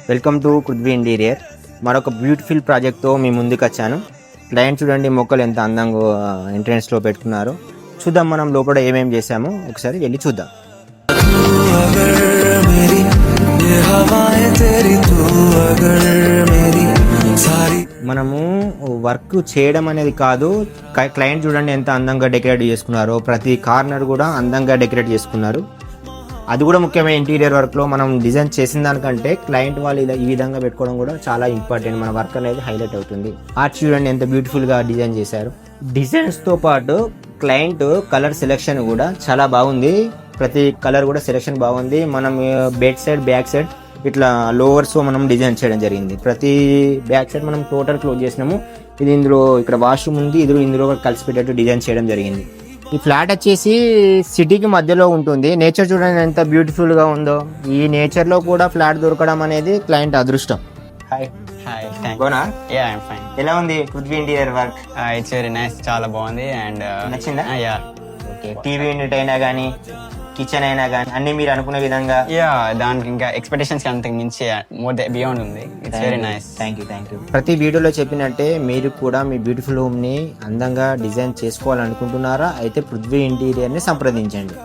Welcome to Prithvi interior. మరొక beautiful ప్రాజెక్ట్తో మీ ముందుకు వచ్చాను. క్లయింట్ చూడండి, మొక్కలు ఎంత అందంగా ఎంట్రెన్స్లో పెట్టుకున్నారో. చూద్దాం మనం లోపల ఏమేమి చేసామో, ఒకసారి వెళ్ళి చూద్దాం. మనము వర్క్ చేయడం అనేది కాదు, క్లయింట్ చూడండి ఎంత అందంగా డెకరేట్ చేసుకున్నారో. ప్రతి కార్నర్ కూడా అందంగా డెకరేట్ చేసుకున్నారు. అది కూడా ముఖ్యమైన ఇంటీరియర్ వర్క్లో మనం డిజైన్ చేసిన దానికంటే క్లయింట్ వాళ్ళు ఇలా ఈ విధంగా పెట్టుకోవడం కూడా చాలా ఇంపార్టెంట్. మన వర్క్ అనేది హైలైట్ అవుతుంది. ఆర్ట్ చూడండి ఎంత బ్యూటిఫుల్గా డిజైన్ చేశారు. డిజైన్స్తో పాటు క్లయింట్ కలర్ సెలెక్షన్ కూడా చాలా బాగుంది. ప్రతి కలర్ కూడా సెలెక్షన్ బాగుంది. మనం బెడ్ సైడ్, బ్యాక్ సైడ్ ఇట్లా లోవర్స్ మనం డిజైన్ చేయడం జరిగింది. ప్రతి బ్యాక్ సైడ్ మనం టోటల్ క్లోజ్ చేసినాము. ఇది ఇందులో ఇక్కడ వాష్రూమ్ ఉంది, ఇందులో కలిసి పెట్టేట్టు డిజైన్ చేయడం జరిగింది. ఈ ఫ్లాట్ వచ్చేసి సిటీకి మధ్యలో ఉంటుంది. నేచర్ చూడండి ఎంత బ్యూటిఫుల్ గా ఉందో. ఈ నేచర్ లో కూడా ఫ్లాట్ దొరకడం అనేది క్లయింట్ అదృష్టం. Hi hi, thank gonna? Yeah I'm fine. ఎలా ఉంది Prithvi interior work? It's very nice, చాలా బాగుంది. అండ్ నచ్చిందా? Yeah okay. టీవీ యూనిట్ అయినా కానీ, కిచెన్ అయినా కానీ అన్ని మీరు అనుకునే విధంగా? యా, దానికి ఇంకా ఎక్స్పెక్టేషన్స్ అంతకు మించి మోర్ బియాండ్ ఉంది. It's very nice. Thank you. ప్రతి వీడియోలో చెప్పినట్టే మీరు కూడా మీ బ్యూటిఫుల్ హోమ్ ని అందంగా డిజైన్ చేసుకోవాలనుకుంటున్నారా? అయితే పృథ్వీ ఇంటీరియర్ ని సంప్రదించండి.